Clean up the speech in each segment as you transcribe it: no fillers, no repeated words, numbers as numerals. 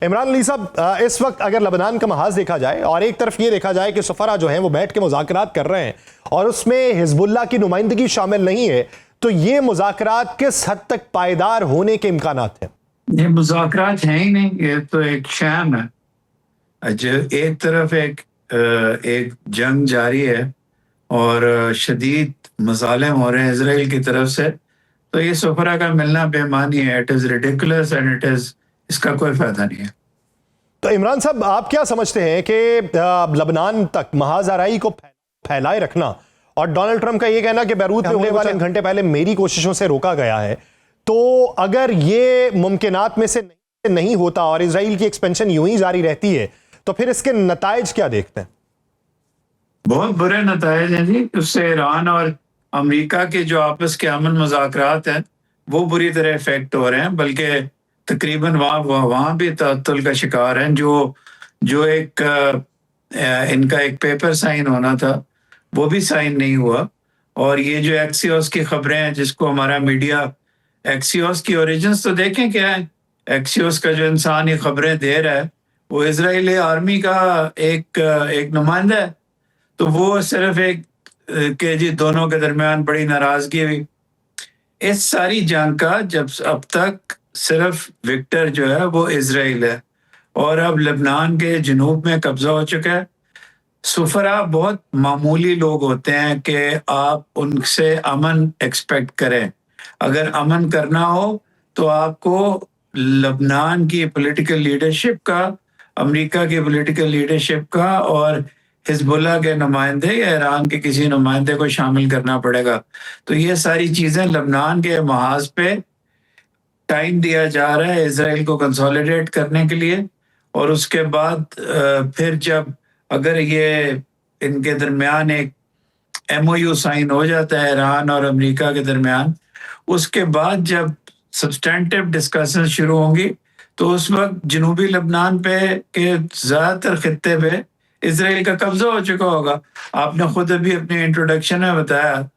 इमरान अली साहब, इस वक्त अगर लबनान का महाज देखा जाए और एक तरफ ये देखा जाए कि सफरा जो है वो बैठ के मुज़ाकरात कर रहे हैं और उसमें हिजबुल्लाह की नुमाइंदगी शामिल नहीं है, तो ये मुज़ाकरात किस हद तक पायदार होने के इम्कानात हैं? ये मुज़ाकरात हैं ही नहीं, ये तो एक शैम है। अच्छा, एक तरफ एक जंग जारी है और शदीद मज़ालिम हो रहे हैं इसराइल की तरफ से, तो ये सफरा का मिलना बेमानी है। इट इज़ रिडिकुलस एंड इसका कोई फायदा नहीं है। तो इमरान साहब, आप क्या समझते हैं कि लबनान तक महाज आराई को फैलाए रखना और डोनाल्ड ट्रंप का ये कहना कि बैरूत में होने वाले चंद घंटे पहले मेरी कोशिशों से रोका गया है, तो अगर ये मुमकिनात में से नहीं होता और इजराइल की एक्सपेंशन यूं ही जारी रहती है, तो फिर इसके नताइज क्या देखते हैं? बहुत बुरे नताइज हैं जी। उससे ईरान और अमेरिका के जो आपस के अमन मुज़ाकरात हैं वो बुरी तरह इफेक्ट हो रहे हैं, बल्कि तकरीबन वहाँ भी तअत्तुल का शिकार हैं। जो इनका एक पेपर साइन होना था वो भी साइन नहीं हुआ। और ये जो एक्सियोस की खबरें हैं, जिसको हमारा मीडिया एक्सियोस की ओरिजिन्स तो देखें क्या है। एक्सियोस का जो इंसान ये खबरें दे रहा है वो इजरायली आर्मी का एक नुमाइंदा है। तो वो सिर्फ एक के जी दोनों के दरमियान बड़ी नाराजगी हुई। इस सारी जंग का जब अब तक सिर्फ विक्टर जो है वो इजराइल है और अब लेबनान के जनूब में कब्जा हो चुका है। सुफरा बहुत मामूली लोग होते हैं कि आप उनसे अमन एक्सपेक्ट करें। अगर अमन करना हो तो आपको लेबनान की पॉलिटिकल लीडरशिप का, अमेरिका की पॉलिटिकल लीडरशिप का और हिजबुल्लाह के नुमाइंदे या ईरान के किसी नुमाइंदे को शामिल करना पड़ेगा। तो ये सारी चीज़ें लेबनान के महाज पे टाइम दिया जा रहा है इसराइल को कंसोलिडेट करने के लिए। और उसके बाद फिर जब अगर ये इनके दरमियान एक MOU साइन हो जाता है ईरान और अमेरिका के दरमियान, उसके बाद जब सब्सटेंटिव डिस्कशन शुरू होंगी तो उस वक्त जनूबी लेबनान पे के ज़्यादातर खित्ते पे इसराइल का कब्जा हो चुका होगा। आपने खुद अभी अपने इंट्रोडक्शन में बताया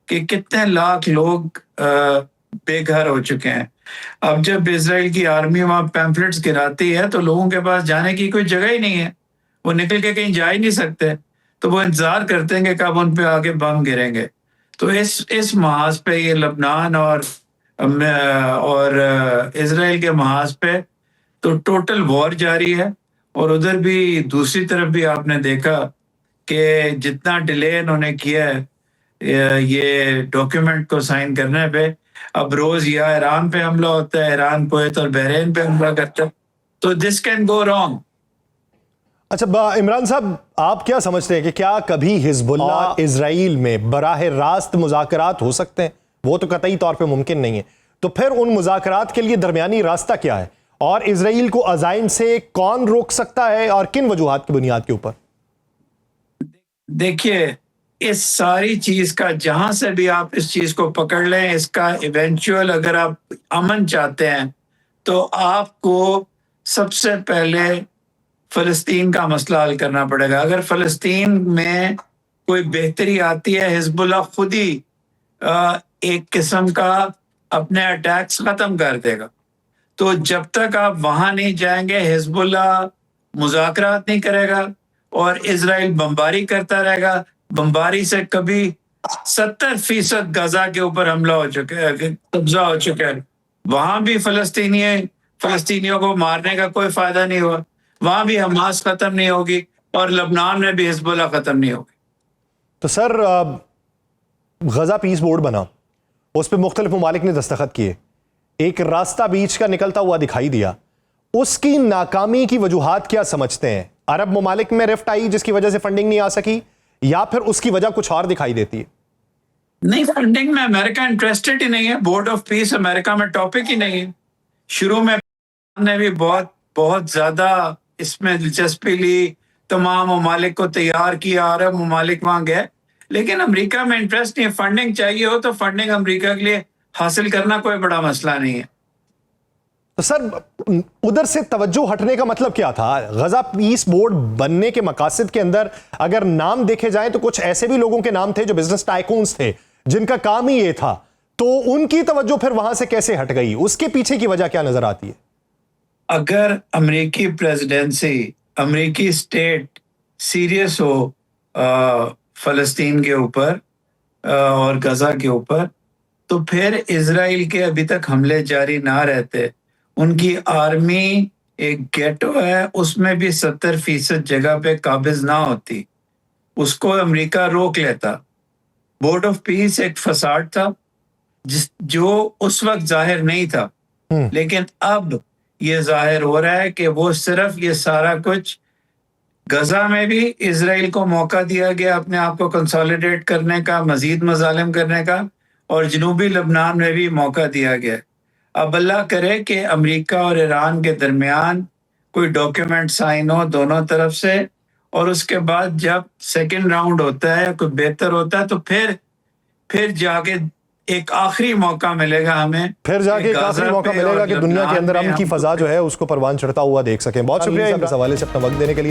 कि कितने लाख लोग बेघर हो चुके हैं। अब जब इजराइल की आर्मी वहां पैम्फलेट्स गिराती है तो लोगों के पास जाने की कोई जगह ही नहीं है, वो निकल के कहीं जा ही नहीं सकते। तो वो इंतजार करते हैं कि कब उन पे आगे बम गिरेंगे। तो इस महाज पे ये लेबनान और इजराइल के महाज पे तो टोटल वॉर जारी है। और उधर भी दूसरी तरफ भी आपने देखा कि जितना डिले इन्होंने किया है ये डॉक्यूमेंट को साइन करने पे, अब रोज या ईरान पे हमला होता है, ईरान कुवैत और बहरीन पे हमला करता है। तो दिस कैन गो रॉन्ग। अच्छा इमरान साहब, आप क्या समझते हैं कि क्या कभी हिजबुल्लाह इजराइल में बराह रास्त मुज़ाकरात हो सकते हैं? वो तो कतई तौर पे मुमकिन नहीं है, तो फिर उन मुज़ाकरात के लिए दरमियानी रास्ता क्या है और इजराइल को अज़ाइम से कौन रोक सकता है और किन वजूहात की बुनियाद के ऊपर? देखिए, इस सारी चीज का जहां से भी आप इस चीज को पकड़ लें, इसका इवेंचुअल अगर आप अमन चाहते हैं तो आपको सबसे पहले फलस्तीन का मसला हल करना पड़ेगा। अगर फलस्तीन में कोई बेहतरी आती है, हिजबुल्लाह खुद ही एक किस्म का अपने अटैक्स खत्म कर देगा। तो जब तक आप वहां नहीं जाएंगे, हिजबुल्लाह मुज़ाकरात नहीं करेगा और इजराइल बमबारी करता रहेगा। बमबारी से कभी 70% गजा के ऊपर हमला हो चुका है, कब्जा हो चुका है। वहां भी फलस्तीनियों को मारने का कोई फायदा नहीं हुआ, वहां भी हमास खत्म नहीं होगी और लेबनान में भी हिजबुल्लाह खत्म नहीं होगी। तो सर, गजा पीस बोर्ड बना, उस पर मुख्तलिफ ममालिक ने दस्तखत किए, एक रास्ता बीच का निकलता हुआ दिखाई दिया। उसकी नाकामी की वजूहात क्या समझते हैं? अरब ममालिक में रिफ्ट आई जिसकी वजह से फंडिंग नहीं आ सकी, या फिर उसकी वजह कुछ और दिखाई देती है? नहीं, फंडिंग में अमेरिका इंटरेस्टेड ही नहीं है। बोर्ड ऑफ पीस अमेरिका में टॉपिक ही नहीं है। शुरू में ने भी बहुत ज्यादा इसमें दिलचस्पी ली, तमाम ममालिक को तैयार किया, अरब ममालिक वहां गए, लेकिन अमेरिका में इंटरेस्ट नहीं है। फंडिंग चाहिए हो तो फंडिंग अमेरिका के लिए हासिल करना कोई बड़ा मसला नहीं है। तो सर, उधर से तवज्जो हटने का मतलब क्या था? गजा पीस बोर्ड बनने के मकासद के अंदर अगर नाम देखे जाएं तो कुछ ऐसे भी लोगों के नाम थे जो बिजनेस टाइकून्स थे, जिनका काम ही ये था, तो उनकी तवज्जो फिर वहां से कैसे हट गई? उसके पीछे की वजह क्या नजर आती है? अगर अमेरिकी प्रेसिडेंसी, अमेरिकी स्टेट सीरियस हो फ़लस्तीन के ऊपर और गजा के ऊपर, तो फिर इजराइल के अभी तक हमले जारी ना रहते। उनकी आर्मी एक गेटो है, उसमें भी 70% जगह पे काबिज ना होती, उसको अमेरिका रोक लेता। बोर्ड ऑफ पीस एक फसाड था जो उस वक्त जाहिर नहीं था, लेकिन अब ये जाहिर हो रहा है कि वो सिर्फ ये सारा कुछ, गजा में भी इजराइल को मौका दिया गया अपने आप को कंसोलिडेट करने का, मजीद मजालिम करने का, और जनूबी लबनान में भी मौका दिया गया। अब अल्लाह करे कि अमेरिका और ईरान के दरमियान कोई डॉक्यूमेंट साइन हो दोनों तरफ से, और उसके बाद जब सेकंड राउंड होता है, कोई बेहतर होता है, तो फिर जाके एक आखिरी मौका मिलेगा हमें, फिर जाके एक आखिरी मौका मिलेगा कि दुनिया के अंदर अमन की फजा जो है उसको परवान चढ़ता हुआ देख सकें। बहुत शुक्रिया इस हवाले से अपना वक्त देने के लिए।